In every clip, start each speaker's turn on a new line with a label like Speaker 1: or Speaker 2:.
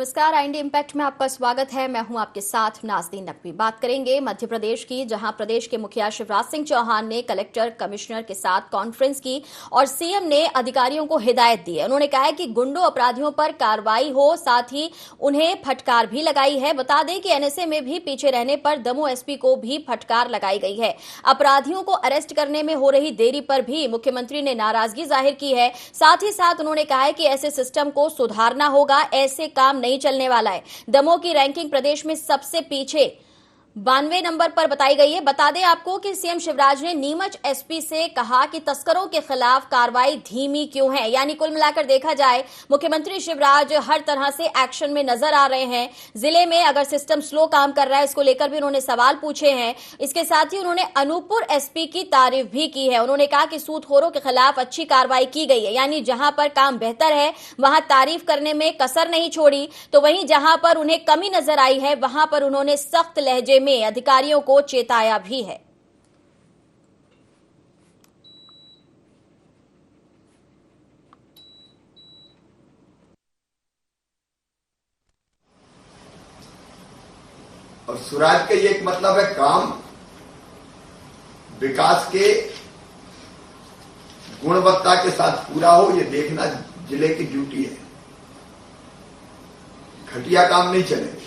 Speaker 1: नमस्कार, IND impact में आपका स्वागत है। मैं हूं आपके साथ नाज़नीन नकवी। बात करेंगे मध्य प्रदेश की, जहां प्रदेश के मुखिया शिवराज सिंह चौहान ने कलेक्टर कमिश्नर के साथ कॉन्फ्रेंस की और सीएम ने अधिकारियों को हिदायत दी है। उन्होंने कहा है कि गुंडों अपराधियों पर कार्रवाई हो, साथ ही उन्हें फटकार भी लगाई है। बता दें कि एनएसए में भी पीछे रहने पर दमोह एसपी को भी फटकार लगाई गई है। अपराधियों को अरेस्ट करने में हो रही देरी पर भी मुख्यमंत्री ने नाराजगी जाहिर की है। साथ ही साथ उन्होंने कहा है कि ऐसे सिस्टम को सुधारना होगा, ऐसे काम नहीं चलने वाला है। दमोह की रैंकिंग प्रदेश में सबसे पीछे 92 नंबर पर बताई गई है। बता दें आपको कि सीएम शिवराज ने नीमच एसपी से कहा कि तस्करों के खिलाफ कार्रवाई धीमी क्यों है। यानी कुल मिलाकर देखा जाए, मुख्यमंत्री शिवराज हर तरह से एक्शन में नजर आ रहे हैं। जिले में अगर सिस्टम स्लो काम कर रहा है, इसको लेकर भी उन्होंने सवाल पूछे हैं। इसके साथ ही उन्होंने अनूपपुर एसपी की तारीफ भी की है। उन्होंने कहा कि सूदखोरों के खिलाफ अच्छी कार्रवाई की गई है। यानी जहां पर काम बेहतर है वहां तारीफ करने में कसर नहीं छोड़ी, तो वहीं जहां पर उन्हें कमी नजर आई है वहां पर उन्होंने सख्त लहजे में अधिकारियों को चेताया भी है।
Speaker 2: और स्वराज का ये एक मतलब है, काम विकास के गुणवत्ता के साथ पूरा हो, ये देखना जिले की ड्यूटी है। घटिया काम नहीं चलेगा।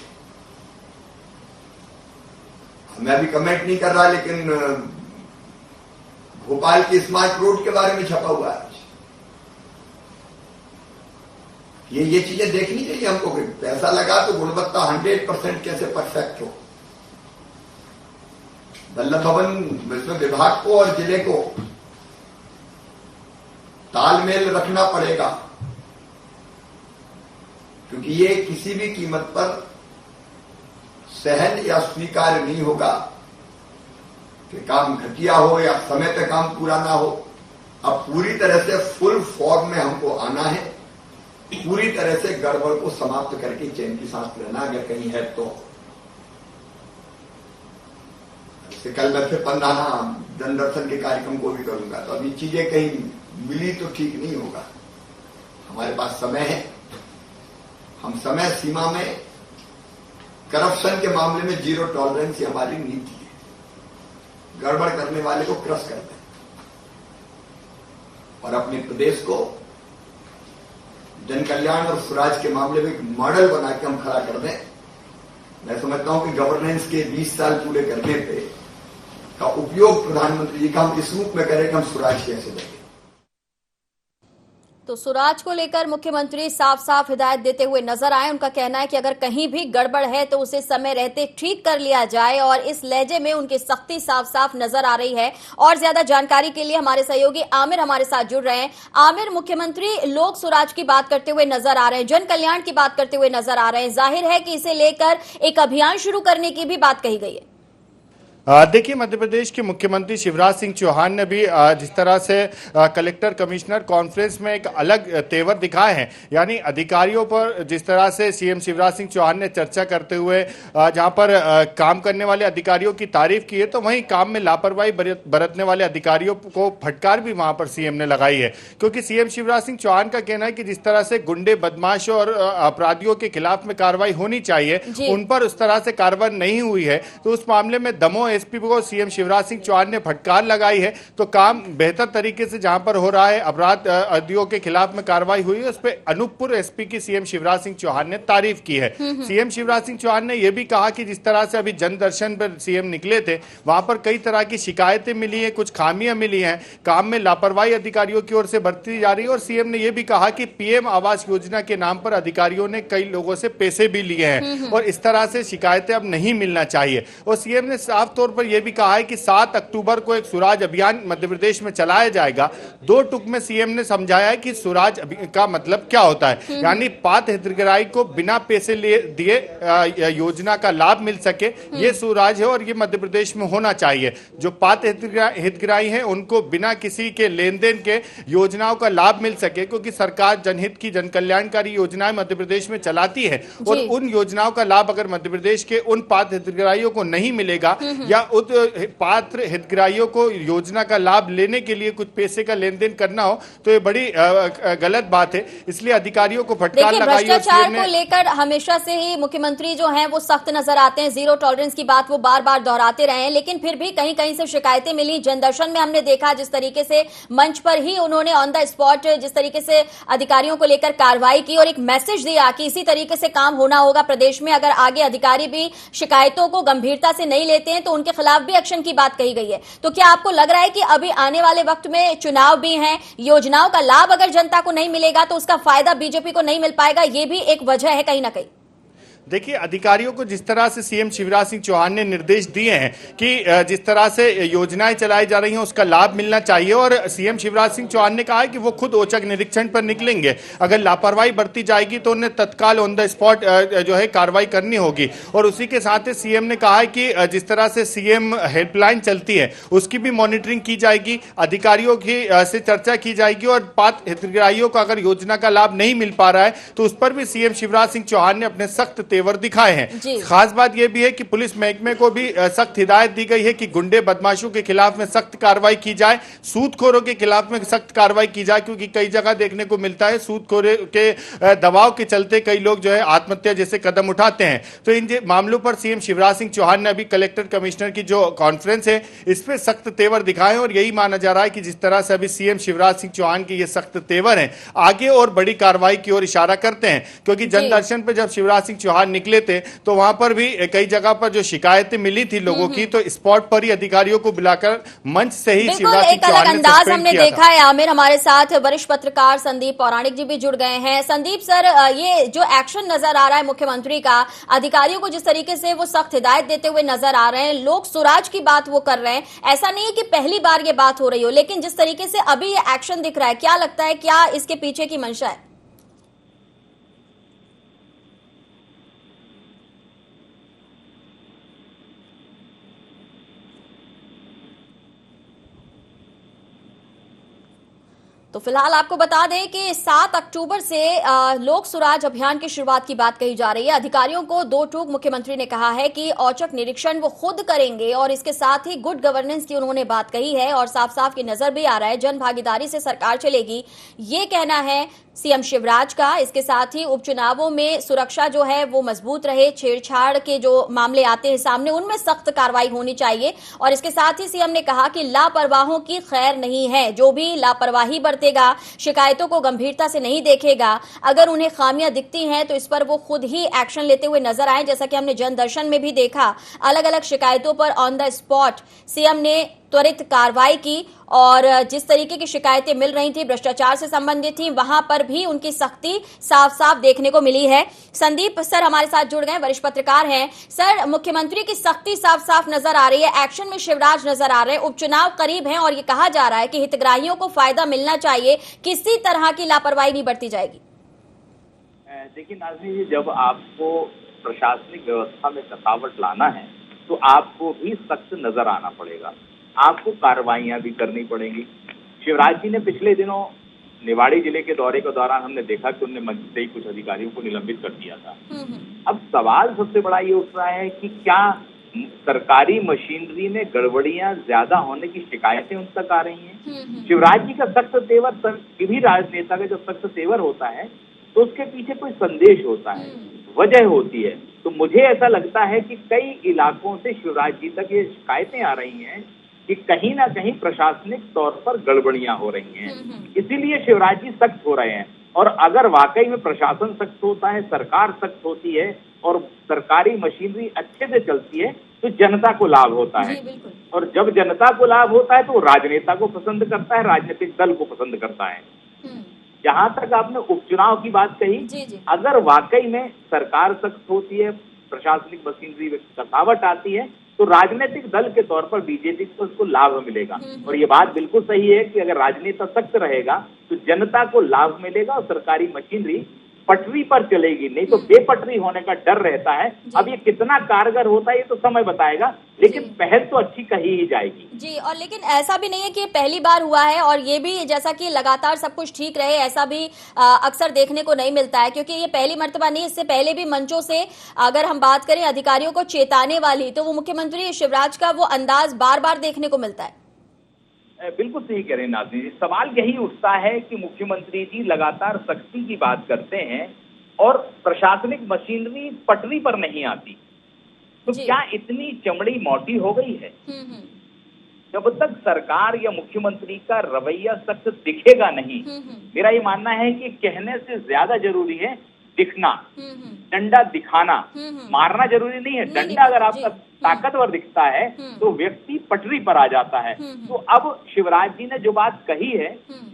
Speaker 2: मैं अभी कमेंट नहीं कर रहा, लेकिन भोपाल की स्मार्ट रोड के बारे में छपा हुआ है। ये चीजें देखनी चाहिए हमको। पैसा लगा तो गुणवत्ता 100% कैसे परफेक्ट हो। वल्लभ भवन विभाग को और जिले को तालमेल रखना पड़ेगा, क्योंकि ये किसी भी कीमत पर सहन या स्वीकार नहीं होगा कि काम घटिया हो या समय पे काम पूरा ना हो। अब पूरी तरह से फुल फॉर्म में हमको आना है, पूरी तरह से गड़बड़ को समाप्त करके चैन की सांस लेना अगर कहीं है तो। कल मैं फिर पंधाना जन दर्शन के कार्यक्रम को भी करूंगा, तो अभी चीजें कहीं मिली तो ठीक नहीं होगा। हमारे पास समय है, हम समय सीमा में करप्शन के मामले में जीरो टॉलरेंस हमारी नीति है। गड़बड़ करने वाले को क्रश करते हैं और अपने प्रदेश को जन कल्याण और स्वराज के मामले में एक मॉडल बना के हम खड़ा कर दें। मैं समझता हूं कि गवर्नेंस के 20 साल पूरे करने पे का उपयोग प्रधानमंत्री जी का हम इस रूप में करें कि हम स्वराज कैसे देंगे।
Speaker 1: तो स्वराज को लेकर मुख्यमंत्री साफ साफ हिदायत देते हुए नजर आए। उनका कहना है कि अगर कहीं भी गड़बड़ है तो उसे समय रहते ठीक कर लिया जाए, और इस लहजे में उनकी सख्ती साफ साफ नजर आ रही है। और ज्यादा जानकारी के लिए हमारे सहयोगी आमिर हमारे साथ जुड़ रहे हैं। आमिर, मुख्यमंत्री लोक स्वराज की बात करते हुए नजर आ रहे हैं, जन कल्याण की बात करते हुए नजर आ रहे हैं। जाहिर है कि इसे लेकर एक अभियान शुरू करने की भी बात कही गई है।
Speaker 3: देखिए, मध्य प्रदेश के मुख्यमंत्री शिवराज सिंह चौहान ने भी जिस तरह से कलेक्टर कमिश्नर कॉन्फ्रेंस में एक अलग तेवर दिखाए हैं, यानी अधिकारियों पर जिस तरह से सीएम शिवराज सिंह चौहान ने चर्चा करते हुए जहां पर काम करने वाले अधिकारियों की तारीफ की है, तो वहीं काम में लापरवाही बरतने वाले अधिकारियों को फटकार भी वहां पर सीएम ने लगाई है। क्योंकि सीएम शिवराज सिंह चौहान का कहना है कि जिस तरह से गुंडे, बदमाश और अपराधियों के खिलाफ में कार्रवाई होनी चाहिए, उन पर उस तरह से कार्रवाई नहीं हुई है। तो उस मामले में दमोह एसपी को सीएम शिवराज सिंह चौहान ने फटकार लगाई है। तो काम बेहतर तरीके से जहां पर हो रहा है, अपराधियों के खिलाफ में कार्रवाई हुई है, उस पर अनूपपुर एसपी की सीएम शिवराज सिंह चौहान ने तारीफ की है। सीएम शिवराज सिंह चौहान ने यह भी कहा कि जिस तरह से अभी जन दर्शन पर सीएम निकले थे, वहां पर कई तरह की शिकायतें मिली है, कुछ खामियां मिली हैं, काम में लापरवाही अधिकारियों की ओर से बरती जा रही है। और सीएम ने यह भी कहा कि पीएम आवास योजना के नाम पर अधिकारियों ने कई लोगों से पैसे भी लिए हैं और इस तरह से शिकायतें अब नहीं मिलना चाहिए। और सीएम ने साफ तौर पर यह भी कहा है कि 7 अक्टूबर को एक स्वराज अभियान मध्य प्रदेश में चलाया जाएगा। 2 टुक में सीएम ने समझाया है कि स्वराज का मतलब क्या होता है, यानी पात्र हितग्राही को बिना पैसे दिए योजना का लाभ मिल सके, ये स्वराज है और ये मध्य प्रदेश में होना चाहिए। जो पात्र हितग्राही हैं उनको बिना किसी के लेन देन के योजनाओं का लाभ मिल सके, क्योंकि सरकार जनहित की जन कल्याणकारी योजनाएं मध्य प्रदेश में चलाती है और उन योजनाओं का लाभ अगर मध्य प्रदेश के उन पात्र हितग्राहियों को नहीं मिलेगा या उस पात्र हितग्राहियों को योजना का लाभ लेने के लिए कुछ पैसे का लेन देन करना हो तो ये बड़ी गलत बात है। इसलिए अधिकारियों को फटकार लगाई।
Speaker 1: भ्रष्टाचार को लेकर हमेशा से ही मुख्यमंत्री जो हैं वो सख्त नजर आते हैं, जीरो टॉलरेंस की बात वो बार बार दोहराते रहे हैं, लेकिन फिर भी कहीं कहीं से शिकायतें मिली। जनदर्शन में हमने देखा जिस तरीके से मंच पर ही उन्होंने ऑन द स्पॉट जिस तरीके से अधिकारियों को लेकर कार्रवाई की और एक मैसेज दिया कि इसी तरीके से काम होना होगा प्रदेश में। अगर आगे अधिकारी भी शिकायतों को गंभीरता से नहीं लेते हैं तो उनके खिलाफ भी एक्शन की बात कही गई है। तो क्या आपको लग रहा है कि अभी आने वाले वक्त में चुनाव भी हैं, योजनाओं का लाभ अगर जनता को नहीं मिलेगा तो उसका फायदा बीजेपी को नहीं मिल पाएगा, ये भी एक वजह है कहीं ना कहीं?
Speaker 3: देखिए, अधिकारियों को जिस तरह से सीएम शिवराज सिंह चौहान ने निर्देश दिए हैं कि जिस तरह से योजनाएं चलाई जा रही हैं उसका लाभ मिलना चाहिए, और सीएम शिवराज सिंह चौहान ने कहा है कि वो खुद औचक निरीक्षण पर निकलेंगे। अगर लापरवाही बरती जाएगी तो उन्हें तत्काल ऑन द स्पॉट जो है कार्रवाई करनी होगी। और उसी के साथ ही सीएम ने कहा है कि जिस तरह से सीएम हेल्पलाइन चलती है उसकी भी मॉनिटरिंग की जाएगी, अधिकारियों की से चर्चा की जाएगी, और पात्र हितग्राहियों को अगर योजना का लाभ नहीं मिल पा रहा है तो उस पर भी सीएम शिवराज सिंह चौहान ने अपने सख्त तेवर दिखाए हैं। खास बात यह भी है कि पुलिस महकमे को भी सख्त हिदायत दी गई है कि गुंडे बदमाशों के खिलाफ में सख्त कार्रवाई की जाए, सूदखोरों के खिलाफ में सख्त कार्रवाई की जाए, क्योंकि कई जगह देखने को मिलता है सूदखोरों के दबाव के चलते कई लोग जो है आत्महत्या जैसे कदम उठाते हैं। तो इन मामलों पर सीएम शिवराज सिंह चौहान ने अभी कलेक्टर कमिश्नर की जो कॉन्फ्रेंस है इस पर सख्त तेवर दिखाए, और यही माना जा रहा है कि जिस तरह से अभी सीएम शिवराज सिंह चौहान के ये सख्त तेवर हैं आगे और बड़ी कार्रवाई की ओर इशारा करते हैं। क्योंकि जनदर्शन पे जब शिवराज सिंह चौहान निकले थे तो वहां पर भी कई जगह पर जो शिकायतें मिली थी लोगों की, तो स्पॉट पर ही अधिकारियों को बुलाकर मंच से ही शिवराज सिंह चौहान ने
Speaker 1: अंदाज हमने देखा है। आमिर, हमारे साथ वरिष्ठ पत्रकार संदीप पौराणिक जी भी जुड़ गए हैं। संदीप सर, ये जो एक्शन नजर आ रहा है मुख्यमंत्री का, अधिकारियों को जिस तरीके से वो सख्त हिदायत देते हुए नजर आ रहे हैं, लोक सुराज की बात वो कर रहे हैं, ऐसा नहीं है कि पहली बार ये बात हो रही हो, लेकिन जिस तरीके से अभी ये एक्शन दिख रहा है, क्या लगता है क्या इसके पीछे की मंशा है? तो फिलहाल आपको बता दें कि 7 अक्टूबर से लोक सुराज अभियान की शुरुआत की बात कही जा रही है। अधिकारियों को दो टूक मुख्यमंत्री ने कहा है कि औचक निरीक्षण वो खुद करेंगे, और इसके साथ ही गुड गवर्नेंस की उन्होंने बात कही है, और साफ साफ की नजर भी आ रहा है जन भागीदारी से सरकार चलेगी, ये कहना है सीएम शिवराज का। इसके साथ ही उपचुनावों में सुरक्षा जो है वो मजबूत रहे, छेड़छाड़ के जो मामले आते हैं सामने उनमें सख्त कार्रवाई होनी चाहिए। और इसके साथ ही सीएम ने कहा कि लापरवाहों की खैर नहीं है, जो भी लापरवाही बरतेगा, शिकायतों को गंभीरता से नहीं देखेगा, अगर उन्हें खामियां दिखती हैं तो इस पर वो खुद ही एक्शन लेते हुए नजर आए। जैसा कि हमने जनदर्शन में भी देखा, अलग अलग शिकायतों पर ऑन द स्पॉट सीएम ने त्वरित कार्रवाई की, और जिस तरीके की शिकायतें मिल रही थी भ्रष्टाचार से संबंधित थी, वहां पर भी उनकी सख्ती साफ साफ देखने को मिली है। संदीप सर हमारे साथ जुड़ गए, वरिष्ठ पत्रकार हैं। सर, मुख्यमंत्री की सख्ती साफ साफ नजर आ रही है, एक्शन में शिवराज नजर आ रहे हैं, उपचुनाव करीब हैं और ये कहा जा रहा है कि हितग्राहियों को फायदा मिलना चाहिए, किसी तरह की लापरवाही नहीं बरती जाएगी।
Speaker 4: देखिए नाज़नीन जी, जब आपको प्रशासनिक व्यवस्था में कसावट लाना है तो आपको भी सख्त नजर आना पड़ेगा, आपको कार्रवाइयां भी करनी पड़ेंगी। शिवराज जी ने पिछले दिनों निवाड़ी जिले के दौरे के दौरान हमने देखा कि उन्होंने मंच से ही कुछ अधिकारियों को निलंबित कर दिया था। अब सवाल सबसे बड़ा ये उठ रहा है कि क्या सरकारी मशीनरी में गड़बड़ियां ज्यादा होने की शिकायतें उन तक आ रही हैं? शिवराज जी का सख्त तेवर, किसी भी राजनेता का जब सख्त तेवर होता है तो उसके पीछे कोई संदेश होता है, वजह होती है। तो मुझे ऐसा लगता है कि कई इलाकों से शिवराज जी तक ये शिकायतें आ रही हैं कि कहीं ना कहीं प्रशासनिक तौर पर गड़बड़ियां हो रही हैं, इसीलिए शिवराज जी सख्त हो रहे हैं। और अगर वाकई में प्रशासन सख्त होता है, सरकार सख्त होती है और सरकारी मशीनरी अच्छे से चलती है तो जनता को लाभ होता है, और जब जनता को लाभ होता है तो राजनेता को पसंद करता है, राजनीतिक दल को पसंद करता है। जहां तक आपने उपचुनाव की बात कही, अगर वाकई में सरकार सख्त होती है, प्रशासनिक मशीनरी में कसावट आती है तो राजनीतिक दल के तौर पर बीजेपी को उसको लाभ मिलेगा। और ये बात बिल्कुल सही है कि अगर राजनेता सख्त रहेगा तो जनता को लाभ मिलेगा और सरकारी मशीनरी पटरी पर चलेगी, नहीं तो बेपटरी होने का डर रहता है। अब ये कितना कारगर होता है ये तो समय बताएगा, लेकिन पहल तो अच्छी कही ही जाएगी
Speaker 1: जी। और लेकिन ऐसा भी नहीं है कि ये पहली बार हुआ है, और ये भी जैसा कि लगातार सब कुछ ठीक रहे ऐसा भी अक्सर देखने को नहीं मिलता है, क्योंकि ये पहली मर्तबा नहीं, इससे पहले भी मंचों से अगर हम बात करें अधिकारियों को चेताने वाली, तो वो मुख्यमंत्री शिवराज का वो अंदाज बार बार देखने को मिलता है।
Speaker 4: बिल्कुल सही कह रहे हैं नाज़रीन जी। सवाल यही उठता है कि मुख्यमंत्री जी लगातार सख्ती की बात करते हैं और प्रशासनिक मशीनरी पटरी पर नहीं आती, तो क्या इतनी चमड़ी मोटी हो गई है? जब तक सरकार या मुख्यमंत्री का रवैया सख्त दिखेगा नहीं, मेरा ये मानना है कि कहने से ज्यादा जरूरी है दिखना, डंडा दिखाना। मारना जरूरी नहीं है, डंडा अगर आपका ताकतवर दिखता है तो व्यक्ति पटरी पर आ जाता है। तो अब शिवराज जी ने जो बात कही है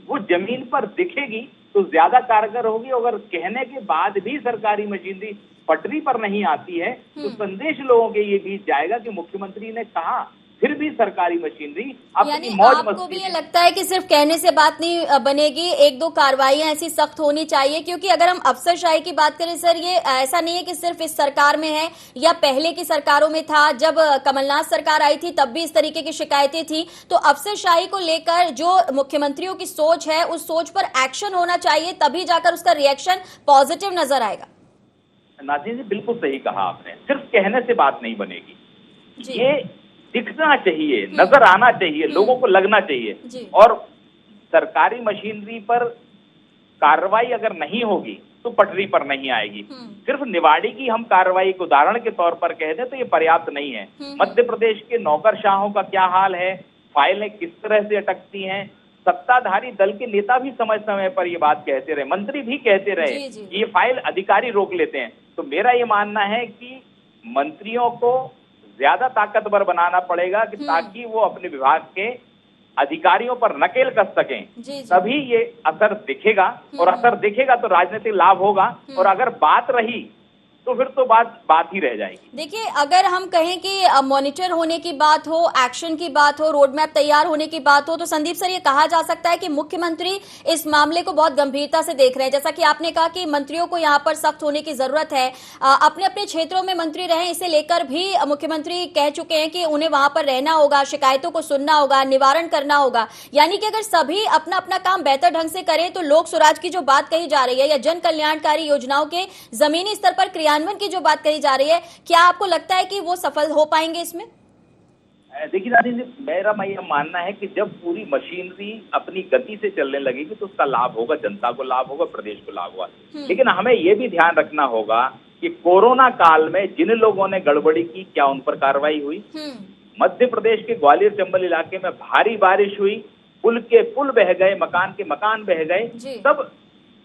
Speaker 4: वो जमीन पर दिखेगी तो ज्यादा कारगर होगी। अगर कहने के बाद भी सरकारी मशीनरी पटरी पर नहीं आती है तो संदेश लोगों के ये बीच जाएगा कि मुख्यमंत्री ने कहा, फिर भी सरकारी मशीनरी अपनी मौज मस्ती।
Speaker 1: आपको भी ये लगता है कि सिर्फ कहने से बात नहीं बनेगी, एक दो कार्रवाइयां ऐसी सख्त होनी चाहिए? क्योंकि अगर हम अफसरशाही की बात करें सर, ये ऐसा नहीं है कि सिर्फ इस सरकार में है या पहले की सरकारों में था। जब कमलनाथ सरकार आई थी तब भी इस तरीके की शिकायतें थी। तो अफसरशाही को लेकर जो मुख्यमंत्रियों की सोच है, उस सोच पर एक्शन होना चाहिए, तभी जाकर उसका रिएक्शन पॉजिटिव नजर आएगा।
Speaker 4: नाज़रीन जी बिल्कुल सही कहा आपने, सिर्फ कहने से बात नहीं बनेगी, ये दिखना चाहिए, नजर आना चाहिए, लोगों को लगना चाहिए। और सरकारी मशीनरी पर कार्रवाई अगर नहीं होगी तो पटरी पर नहीं आएगी। सिर्फ निवाड़ी की हम कार्रवाई को उदाहरण के तौर पर कह दें तो ये पर्याप्त नहीं है। मध्य प्रदेश के नौकरशाहों का क्या हाल है, फाइलें किस तरह से अटकती हैं, सत्ताधारी दल के नेता भी समय समय पर ये बात कहते रहे, मंत्री भी कहते रहे, ये फाइल अधिकारी रोक लेते हैं। तो मेरा ये मानना है कि मंत्रियों को ज्यादा ताकतवर बनाना पड़ेगा कि ताकि वो अपने विभाग के अधिकारियों पर नकेल कस सकें, तभी ये असर दिखेगा। और असर दिखेगा तो राजनीतिक लाभ होगा, और अगर बात रही तो फिर तो बात ही रह जाएगी।
Speaker 1: देखिए, अगर हम कहें कि मॉनिटर होने की बात हो, एक्शन की बात हो, रोड मैप तैयार होने की बात हो, तो संदीप सर ये कहा जा सकता है कि मुख्यमंत्री इस मामले को बहुत गंभीरता से देख रहे हैं। जैसा कि आपने कहा कि मंत्रियों को यहाँ पर सख्त होने की जरूरत है। अपने अपने क्षेत्रों में मंत्री रहे, इसे लेकर भी मुख्यमंत्री कह चुके हैं कि उन्हें वहां पर रहना होगा, शिकायतों को सुनना होगा, निवारण करना होगा। यानी कि अगर सभी अपना अपना काम बेहतर ढंग से करें तो लोक स्वराज की जो बात कही जा रही है या जन कल्याणकारी योजनाओं के जमीनी स्तर पर क्रियान्वयन की जो बात कही जा रही है, क्या आपको लगता है कि वो सफल हो पाएंगे इसमें?
Speaker 4: देखिए रानी जी, मेरा यह मानना है कि जब पूरी मशीनरी अपनी गति से चलने लगेगी तो उसका लाभ होगा, जनता को लाभ होगा, प्रदेश को लाभ होगा। लेकिन हमें यह भी ध्यान रखना होगा कि कोरोना काल में जिन लोगों ने गड़बड़ी की, क्या उन पर कार्रवाई हुई? मध्य प्रदेश के ग्वालियर चंबल इलाके में भारी बारिश हुई, पुल के पुल बह गए, मकान के मकान बह गए, तब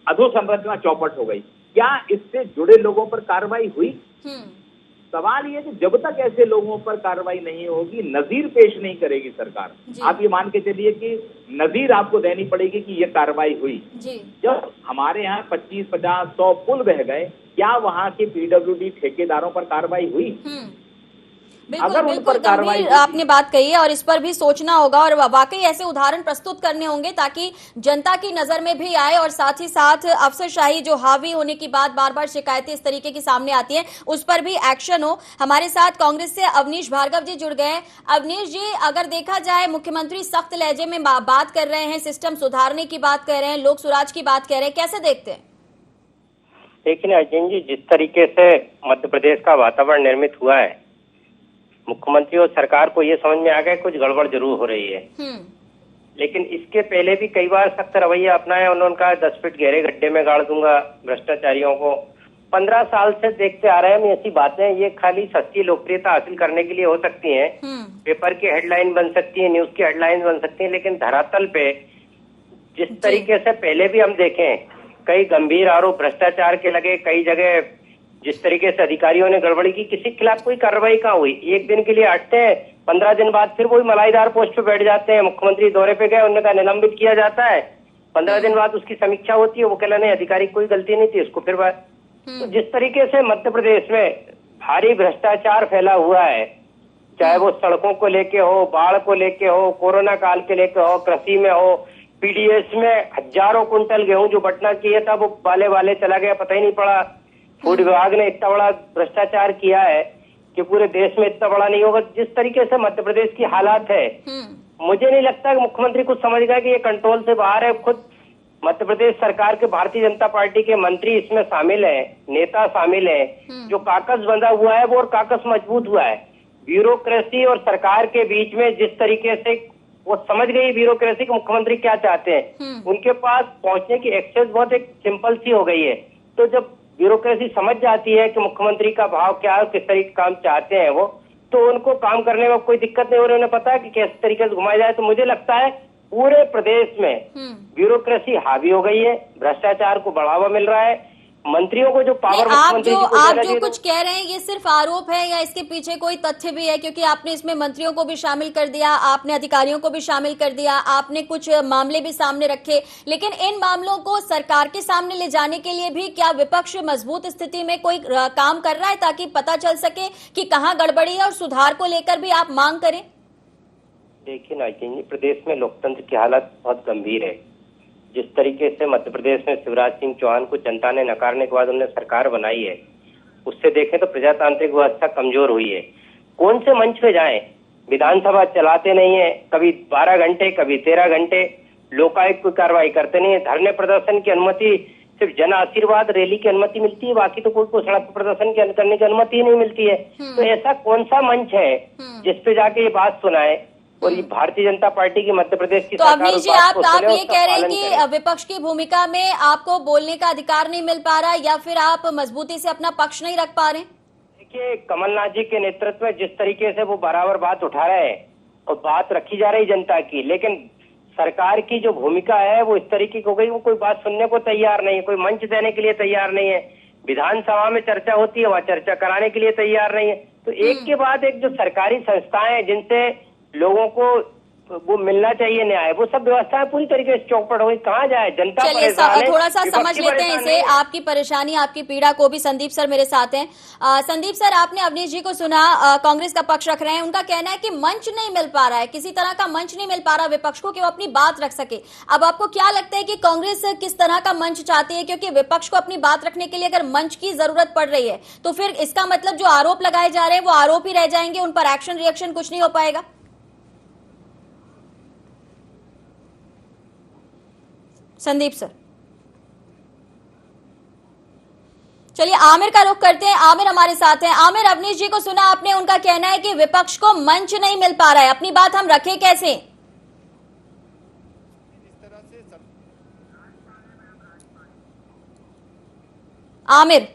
Speaker 4: अधोसंरचना चौपट हो गई। क्या इससे जुड़े लोगों पर कार्रवाई हुई? सवाल ये कि जब तक ऐसे लोगों पर कार्रवाई नहीं होगी, नजीर पेश नहीं करेगी सरकार। आप ये मान के चलिए कि नजीर आपको देनी पड़ेगी कि ये कार्रवाई हुई। जब हमारे यहाँ 25, 50, 100 पुल बह गए, क्या वहाँ के पीडब्ल्यूडी ठेकेदारों पर कार्रवाई हुई?
Speaker 1: बिल्कुल बिल्कुल गंभीर आपने बात कही है और इस पर भी सोचना होगा और वाकई ऐसे उदाहरण प्रस्तुत करने होंगे ताकि जनता की नजर में भी आए और साथ ही साथ अफसरशाही जो हावी होने की बात, बार बार शिकायतें इस तरीके की सामने आती हैं, उस पर भी एक्शन हो। हमारे साथ कांग्रेस से अवनीश भार्गव जी जुड़ गए हैं। अवनीश जी, अगर देखा जाए मुख्यमंत्री सख्त लहजे में बात कर रहे हैं, सिस्टम सुधारने की बात कर रहे हैं, लोक स्वराज की बात कर रहे हैं, कैसे देखते हैं?
Speaker 5: देखिए अर्जुन जी, जिस तरीके से मध्य प्रदेश का वातावरण निर्मित हुआ है, मुख्यमंत्री और सरकार को ये समझ में आ गया कुछ गड़बड़ जरूर हो रही है। लेकिन इसके पहले भी कई बार सख्त रवैया अपनाया। उन्होंने कहा 10 फीट गहरे गड्ढे में गाड़ दूंगा भ्रष्टाचारियों को। 15 साल से देखते आ रहे हैं हम ऐसी बातें, ये खाली सस्ती लोकप्रियता हासिल करने के लिए हो सकती हैं, पेपर की हेडलाइन बन सकती है, न्यूज की हेडलाइन बन सकती है, लेकिन धरातल पे जिस तरीके से पहले भी हम देखें कई गंभीर आरोप भ्रष्टाचार के लगे, कई जगह जिस तरीके से अधिकारियों ने गड़बड़ी की, किसी के खिलाफ कोई कार्रवाई कहाँ हुई? एक दिन के लिए हटते हैं, 15 दिन बाद फिर वही मलाईदार पोस्ट पे बैठ जाते हैं। मुख्यमंत्री दौरे पे गए, उन्होंने कहा निलंबित किया जाता है, 15 दिन बाद उसकी समीक्षा होती है, वो कहला नहीं अधिकारी कोई गलती नहीं थी, उसको फिर बात। तो जिस तरीके से मध्य प्रदेश में भारी भ्रष्टाचार फैला हुआ है, चाहे वो सड़कों को लेके हो, बाढ़ को लेके हो, कोरोना काल के लेके हो, कृषि में हो, पीडीएस में हजारों कुंटल गेहूं जो बटना किया था वो वाले चला गया, पता ही नहीं पड़ा। फूड विभाग ने इतना बड़ा भ्रष्टाचार किया है कि पूरे देश में इतना बड़ा नहीं होगा। जिस तरीके से मध्य प्रदेश की हालात है, मुझे नहीं लगता कि मुख्यमंत्री कुछ समझ गया कि ये कंट्रोल से बाहर है। खुद मध्य प्रदेश सरकार के भारतीय जनता पार्टी के मंत्री इसमें शामिल है, नेता शामिल है। जो काकस बंधा हुआ है वो और काकस मजबूत हुआ है। ब्यूरोक्रेसी और सरकार के बीच में जिस तरीके से वो समझ गई ब्यूरोक्रेसी के मुख्यमंत्री क्या चाहते हैं, उनके पास पहुंचने की एक्सेस बहुत एक सिंपल सी हो गई है। तो जब ब्यूरोक्रेसी समझ जाती है कि मुख्यमंत्री का भाव क्या है, किस तरीके का काम चाहते हैं वो, तो उनको काम करने में कोई दिक्कत नहीं हो रही। उन्हें पता है कि किस तरीके से घुमाया जाए। तो मुझे लगता है पूरे प्रदेश में ब्यूरोक्रेसी हावी हो गई है, भ्रष्टाचार को बढ़ावा मिल रहा है। मंत्रियों को जो पावर
Speaker 1: आप जो कुछ कह रहे हैं ये सिर्फ आरोप है या इसके पीछे कोई तथ्य भी है? क्योंकि आपने इसमें मंत्रियों को भी शामिल कर दिया, आपने अधिकारियों को भी शामिल कर दिया, आपने कुछ मामले भी सामने रखे, लेकिन इन मामलों को सरकार के सामने ले जाने के लिए भी क्या विपक्ष मजबूत स्थिति में कोई काम कर रहा है ताकि पता चल सके कि कहाँ गड़बड़ी है और सुधार को लेकर भी आप मांग करें?
Speaker 5: देखिए नाज़रीन, प्रदेश में लोकतंत्र की हालत बहुत गंभीर है। जिस तरीके से मध्य प्रदेश में शिवराज सिंह चौहान को जनता ने नकारने के बाद उन्होंने सरकार बनाई है, उससे देखें तो प्रजातांत्रिक व्यवस्था कमजोर हुई है। कौन से मंच पे जाएं? विधानसभा चलाते नहीं है, कभी 12 घंटे कभी 13 घंटे, लोकायुक्त कोई कार्रवाई करते नहीं है। धरने प्रदर्शन की अनुमति सिर्फ जन आशीर्वाद रैली की अनुमति मिलती है, बाकी तो कोई सड़क प्रदर्शन करने की अनुमति ही नहीं मिलती है। तो ऐसा कौन सा मंच है जिसपे जाके ये बात सुनाए? और ये भारतीय जनता पार्टी की मध्य प्रदेश की
Speaker 1: तो अवनीश जी, आप ये कह रहे हैं कि विपक्ष की भूमिका में आपको बोलने का अधिकार नहीं मिल पा रहा या फिर आप मजबूती से अपना पक्ष नहीं रख पा रहे?
Speaker 5: देखिए, कमलनाथ जी के नेतृत्व में जिस तरीके से वो बराबर बात उठा रहे हैं और बात रखी जा रही जनता की, लेकिन सरकार की जो भूमिका है वो इस तरीके की हो गई, वो कोई बात सुनने को तैयार नहीं है, कोई मंच देने के लिए तैयार नहीं है। विधानसभा में चर्चा होती है, वहाँ चर्चा कराने के लिए तैयार नहीं है। तो एक के बाद एक जो सरकारी संस्थाएं हैं जिनसे लोगों को वो मिलना चाहिए न्याय, वो सब व्यवस्थाएं पूरी तरीके से चौपट हो गई। कहाँ जाए जनता?
Speaker 1: चलिए थोड़ा सा समझ लेते हैं इसे, आपकी परेशानी आपकी पीड़ा को भी। संदीप सर मेरे साथ हैं। संदीप सर, आपने अवनीश जी को सुना, कांग्रेस का पक्ष रख रहे हैं। उनका कहना है कि मंच नहीं मिल पा रहा है, किसी तरह का मंच नहीं मिल पा रहा विपक्ष को कि वो अपनी बात रख सके। अब आपको क्या लगता है कि कांग्रेस किस तरह का मंच चाहती है? क्योंकि विपक्ष को अपनी बात रखने के लिए अगर मंच की जरूरत पड़ रही है तो फिर इसका मतलब जो आरोप लगाए जा रहे हैं वो आरोप ही रह जाएंगे, उन पर एक्शन रिएक्शन कुछ नहीं हो पाएगा। संदीप सर, चलिए आमिर का रुख करते हैं। आमिर हमारे साथ हैं। आमिर, अवनीश जी को सुना आपने, उनका कहना है कि विपक्ष को मंच नहीं मिल पा रहा है, अपनी बात हम रखें कैसे? आमिर,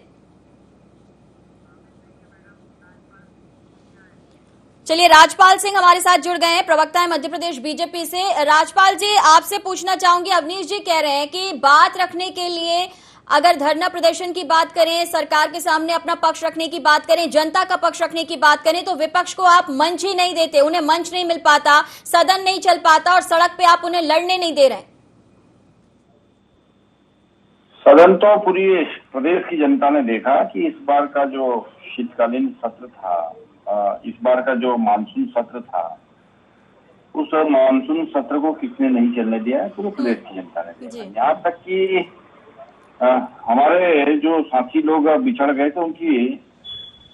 Speaker 1: चलिए राजपाल सिंह हमारे साथ जुड़ गए हैं, प्रवक्ता है मध्य प्रदेश बीजेपी से। राजपाल जी, आपसे पूछना चाहूंगी, अवनीश जी कह रहे हैं कि बात रखने के लिए अगर धरना प्रदर्शन की बात करें, सरकार के सामने अपना पक्ष रखने की बात करें, जनता का पक्ष रखने की बात करें, तो विपक्ष को आप मंच ही नहीं देते, उन्हें मंच नहीं मिल पाता, सदन नहीं चल पाता और सड़क पे आप उन्हें लड़ने नहीं दे रहे।
Speaker 6: सदन तो पूरी प्रदेश की जनता ने देखा कि इस बार का जो शीतकालीन सत्र था, इस बार का जो मानसून सत्र था, उस मानसून सत्र को किसने नहीं चलने दिया है? पूरे प्रदेश की जनता ने देखा। यहाँ तक कि हमारे जो साथी लोग बिछड़ गए थे उनकी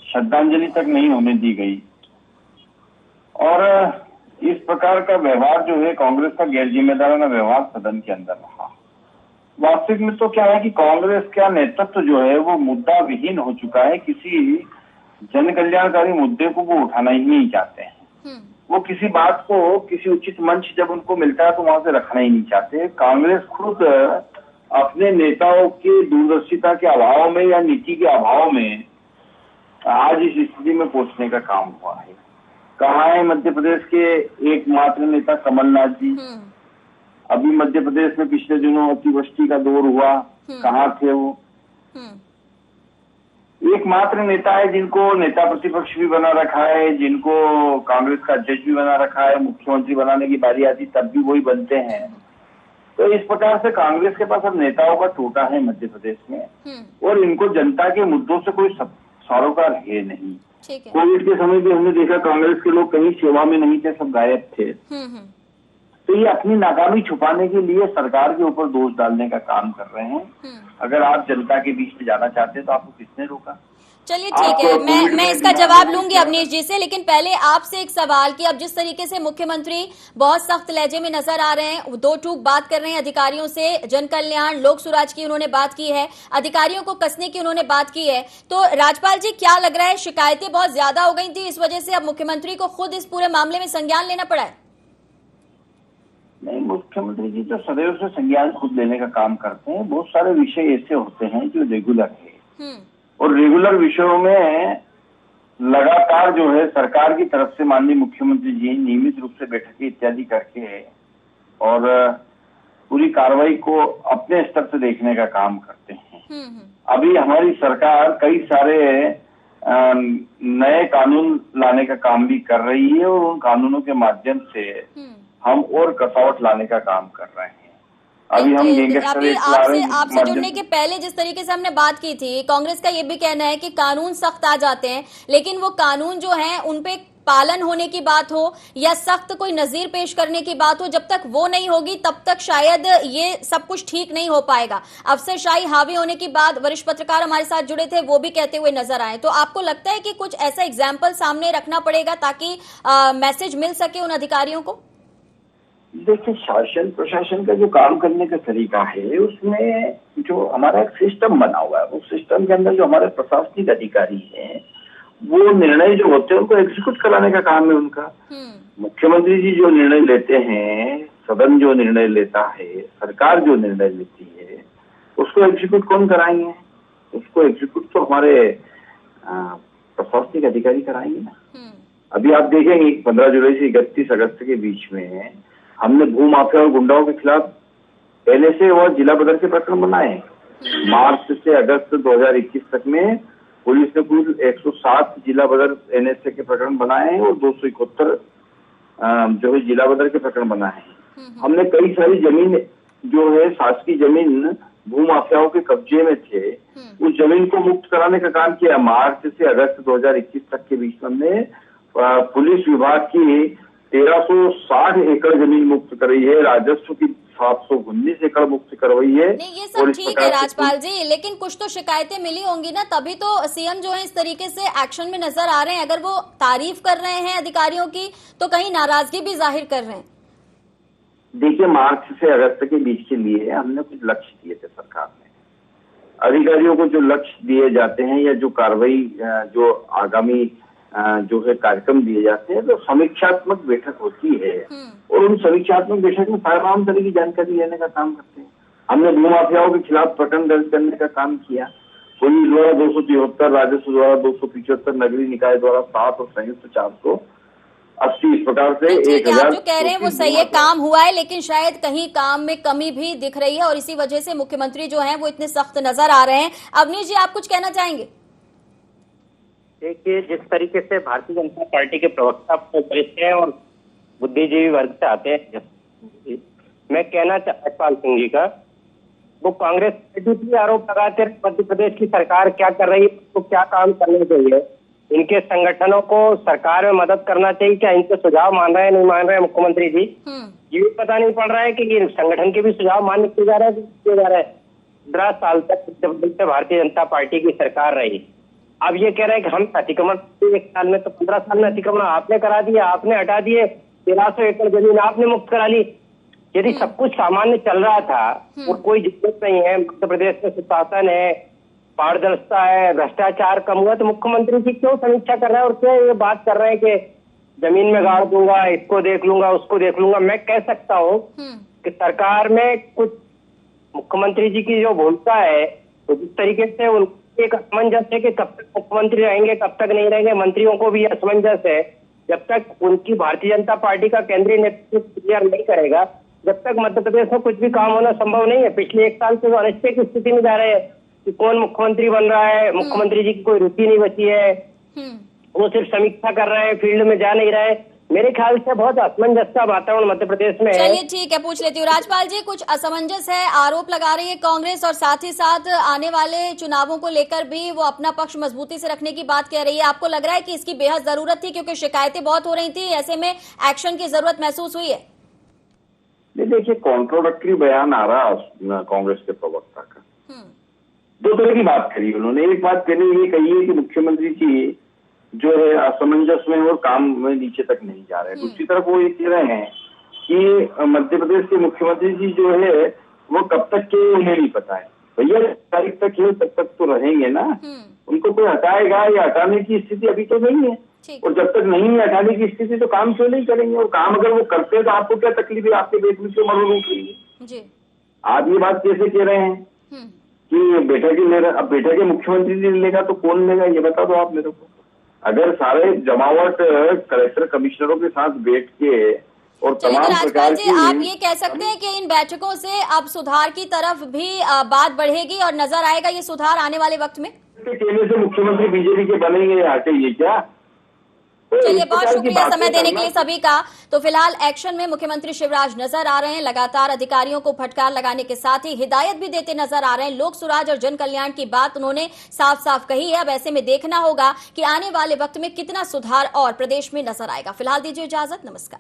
Speaker 6: श्रद्धांजलि तक नहीं होने दी गई। और इस प्रकार का व्यवहार जो है कांग्रेस का गैर जिम्मेदाराना व्यवहार सदन के अंदर रहा। वास्तविक में तो क्या है कि कांग्रेस का नेतृत्व जो है वो मुद्दा विहीन हो चुका है, किसी जन कल्याणकारी मुद्दे को वो उठाना ही नहीं चाहते हैं। वो किसी बात को किसी उचित मंच जब उनको मिलता है तो वहां से रखना ही नहीं चाहते। कांग्रेस खुद अपने नेताओं की दूरदर्शिता के अभाव में या नीति के अभाव में आज इस स्थिति में पहुंचने का काम हुआ है। कहाँ है मध्य प्रदेश के एकमात्र नेता कमलनाथ जी? अभी मध्य प्रदेश में पिछले दिनों अतिवृष्टि का दौर हुआ, कहाँ थे वो? एकमात्र नेता है जिनको नेता प्रतिपक्ष भी बना रखा है, जिनको कांग्रेस का अध्यक्ष भी बना रखा है, मुख्यमंत्री बनाने की बारी आती तब भी वही बनते हैं। तो इस प्रकार से कांग्रेस के पास अब नेताओं का टोटा है मध्य प्रदेश में और इनको जनता के मुद्दों से कोई सरोकार है नहीं। कोविड के समय भी हमने देखा कांग्रेस के लोग कहीं सेवा में नहीं थे, सब गायब थे। तो ये अपनी नाकामी छुपाने के लिए सरकार के ऊपर दोष डालने का काम कर रहे हैं। अगर आप जनता के बीच में जाना चाहते हैं तो आपको किसने रोका?
Speaker 1: चलिए ठीक है, मैं इसका जवाब लूंगी अवनीश जी से, लेकिन पहले आपसे एक सवाल कि अब जिस तरीके से मुख्यमंत्री बहुत सख्त लहजे में नजर आ रहे हैं, दो टूक बात कर रहे हैं अधिकारियों से, जन कल्याण लोक सुराज की उन्होंने बात की है, अधिकारियों को कसने की उन्होंने बात की है, तो राजपाल जी क्या लग रहा है, शिकायतें बहुत ज्यादा हो गई थी, इस वजह से अब मुख्यमंत्री को खुद इस पूरे मामले में संज्ञान लेना पड़ा है?
Speaker 6: नहीं, मुख्यमंत्री जी तो सदैव से संज्ञान खुद लेने का काम करते हैं। बहुत सारे विषय ऐसे होते हैं जो रेगुलर है, और रेगुलर विषयों में लगातार जो है सरकार की तरफ से माननीय मुख्यमंत्री जी नियमित रूप से बैठकें इत्यादि करके और पूरी कार्रवाई को अपने स्तर से देखने का काम करते हैं। अभी हमारी सरकार कई सारे नए कानून लाने का काम भी कर रही है, और उन कानूनों के माध्यम से हम और कसावट लाने का काम कर रहे हैं। अभी हम
Speaker 1: आपसे जुड़ने के पहले जिस तरीके से हमने बात की थी, कांग्रेस का ये भी कहना है कि कानून सख्त आ जाते हैं, लेकिन वो कानून जो है उन पे पालन होने की बात हो या सख्त कोई नजीर पेश करने की बात हो, जब तक वो नहीं होगी तब तक शायद ये सब कुछ ठीक नहीं हो पाएगा। अफसरशाही हावी होने की बात वरिष्ठ पत्रकार हमारे साथ जुड़े थे, वो भी कहते हुए नजर आए। तो आपको लगता है कि कुछ ऐसा एग्जाम्पल सामने रखना पड़ेगा ताकि मैसेज मिल सके उन अधिकारियों को?
Speaker 6: देखिए, शासन प्रशासन का जो काम करने का तरीका है, उसमें जो हमारा एक सिस्टम बना हुआ है, उस सिस्टम के अंदर जो हमारे प्रशासनिक अधिकारी हैं, वो निर्णय जो होते हैं उनको एग्जीक्यूट कराने का काम है उनका। मुख्यमंत्री जी जो निर्णय लेते हैं, सदन जो निर्णय लेता है, सरकार जो निर्णय लेती है, उसको एग्जीक्यूट कौन कराएंगे? उसको एग्जीक्यूट तो हमारे प्रशासनिक अधिकारी कराएंगे ना। अभी आप देखेंगे 15 जुलाई से 31 अगस्त के बीच में हमने भू माफिया और गुंडाओं के खिलाफ पहले से और जिला बदर के प्रकरण बनाए। मार्च से अगस्त 2021 तक में पुलिस ने कुल 107 जिला बदर एनएसए के प्रकरण बनाए हैं और 271 जो है जिला बदर के प्रकरण बनाए हैं। हमने कई सारी जमीन जो है शासकीय जमीन भू माफियाओं के कब्जे में थे, उस जमीन को मुक्त कराने का काम किया। मार्च से अगस्त 2021 तक के बीच में हमने पुलिस विभाग की 1360 एकड़ जमीन मुक्त कराई है, राजस्व की 719 एकड़ मुक्त करवाई है।
Speaker 1: नहीं, ये सब ठीक है राजपाल जी, लेकिन कुछ तो शिकायतें मिली होंगी ना, तभी तो सीएम जो है इस तरीके से एक्शन में नजर आ रहे हैं। अगर वो तारीफ कर रहे हैं अधिकारियों की तो कहीं नाराजगी भी जाहिर कर रहे हैं।
Speaker 6: देखिए, मार्च से अगस्त के बीच के लिए हमने कुछ लक्ष्य दिए थे सरकार ने। अधिकारियों को जो लक्ष्य दिए जाते हैं या जो कार्रवाई जो आगामी जो है कार्यक्रम दिए जाते हैं, तो समीक्षात्मक बैठक होती है और उन समीक्षात्मक बैठक में तमाम तरह की जानकारी लेने का काम करते हैं। हमने भू माफियाओं के खिलाफ प्रकरण दर्ज करने का काम किया। पुलिस द्वारा 273, राजस्व द्वारा 275, नगरीय निकाय द्वारा 7 और संयुक्त 480, इस प्रकार से 1000।
Speaker 1: आप जो कह रहे हैं वो सही है, काम हुआ है, लेकिन शायद कहीं काम में कमी भी दिख रही है और इसी वजह से मुख्यमंत्री जो है वो इतने सख्त नजर आ रहे हैं। अवनीश जी, आप कुछ कहना चाहेंगे?
Speaker 5: देखिए, जिस तरीके से भारतीय जनता पार्टी के प्रवक्ता वरिष्ठ हैं और बुद्धिजीवी वर्ग से आते हैं, मैं कहना चाहता राजपाल सिंह जी का, वो कांग्रेस पार्टी आरोप लगाते हैं मध्य प्रदेश की सरकार क्या कर रही है, तो क्या काम करना चाहिए, इनके संगठनों को सरकार में मदद करना चाहिए, क्या इनके सुझाव मान रहे हैं नहीं मान रहे हैं मुख्यमंत्री जी? ये भी पता नहीं पड़ रहा है कि ये संगठन के भी सुझाव मान्य किए जा रहे हैं। 15 साल तक भारतीय जनता पार्टी की सरकार रही, अब ये कह रहे हैं कि हम अतिक्रमण 1 साल में, तो 15 साल में अतिक्रमण आपने करा दिया, आपने हटा दिए, 1300 एकड़ जमीन आपने मुक्त करा ली। यदि सब कुछ सामान्य चल रहा था और कोई दिक्कत नहीं है, मध्य प्रदेश में सुशासन है, पारदर्शिता है, भ्रष्टाचार कम हुआ, तो मुख्यमंत्री जी क्यों समीक्षा कर रहे हैं और क्यों ये बात कर रहे हैं कि जमीन में गाड़ दूंगा, इसको देख लूंगा, उसको देख लूंगा? मैं कह सकता हूँ कि सरकार में कुछ मुख्यमंत्री जी की जो भूमिका है, तो जिस तरीके से उन एक असमंजस है कि कब तक मुख्यमंत्री रहेंगे, कब तक नहीं रहेंगे। मंत्रियों को भी असमंजस है, जब तक उनकी भारतीय जनता पार्टी का केंद्रीय नेतृत्व क्लियर नहीं करेगा, जब तक मध्य प्रदेश में कुछ भी काम होना संभव नहीं है। पिछले 1 साल से वो अनिश्चय की स्थिति में जा रहे हैं कि कौन मुख्यमंत्री बन रहा है, मुख्यमंत्री जी की कोई रुचि नहीं बची है, वो सिर्फ समीक्षा कर रहे हैं, फील्ड में जा नहीं रहे। मेरे ख्याल से बहुत असमंजस का वातावरण मध्य प्रदेश में है।
Speaker 1: चलिए ठीक है, पूछ लेती हूँ राजपाल जी, कुछ असमंजस है, आरोप लगा रही है कांग्रेस और साथ ही साथ आने वाले चुनावों को लेकर भी वो अपना पक्ष मजबूती से रखने की बात कह रही है। आपको लग रहा है कि इसकी बेहद जरूरत थी क्योंकि शिकायतें बहुत हो रही थी, ऐसे में एक्शन की जरूरत महसूस हुई है?
Speaker 6: नहीं, देखिए कॉन्ट्रोडक्टरी बयान आ रहा कांग्रेस के प्रवक्ता का। दो तरह की बात करी उन्होंने। एक बात पहले ये कही है कि मुख्यमंत्री जी जो है असमंजस में और काम में नीचे तक नहीं जा रहे। दूसरी तरफ वो ये कह रहे हैं कि मध्य प्रदेश के मुख्यमंत्री जी जो है वो कब तक के उन्हें नहीं पता है। भैया तारीख तक है तब तक तो रहेंगे ना, उनको कोई हटाएगा या हटाने की स्थिति अभी तो नहीं है। और जब तक नहीं है हटाने की स्थिति तो काम क्यों नहीं करेंगे? और काम अगर वो करते हैं तो आपको क्या तकलीफ है? आपके पेट में क्यों मरोड़ उठ रही है? आप ये बात कैसे कह रहे हैं कि बेटा की ले रहा? अब बेटा के मुख्यमंत्री जी लेगा तो कौन लेगा ये बता दो आप मेरे को। अगर सारे जमावट कलेक्टर कमिश्नरों के साथ बैठ के और तमाम प्रकार की,
Speaker 1: आप ये कह सकते हैं कि इन बैठकों से अब सुधार की तरफ भी बात बढ़ेगी और नजर आएगा ये सुधार आने वाले वक्त में?
Speaker 6: कहने से मुख्यमंत्री बीजेपी के बनेंगे या हटेंगे क्या?
Speaker 1: चलिए, बहुत शुक्रिया समय देने के लिए सभी का। तो फिलहाल एक्शन में मुख्यमंत्री शिवराज नजर आ रहे हैं, लगातार अधिकारियों को फटकार लगाने के साथ ही हिदायत भी देते नजर आ रहे हैं। लोक सुराज और जन कल्याण की बात उन्होंने साफ साफ कही है। अब ऐसे में देखना होगा कि आने वाले वक्त में कितना सुधार और प्रदेश में नजर आएगा। फिलहाल दीजिए इजाजत, नमस्कार।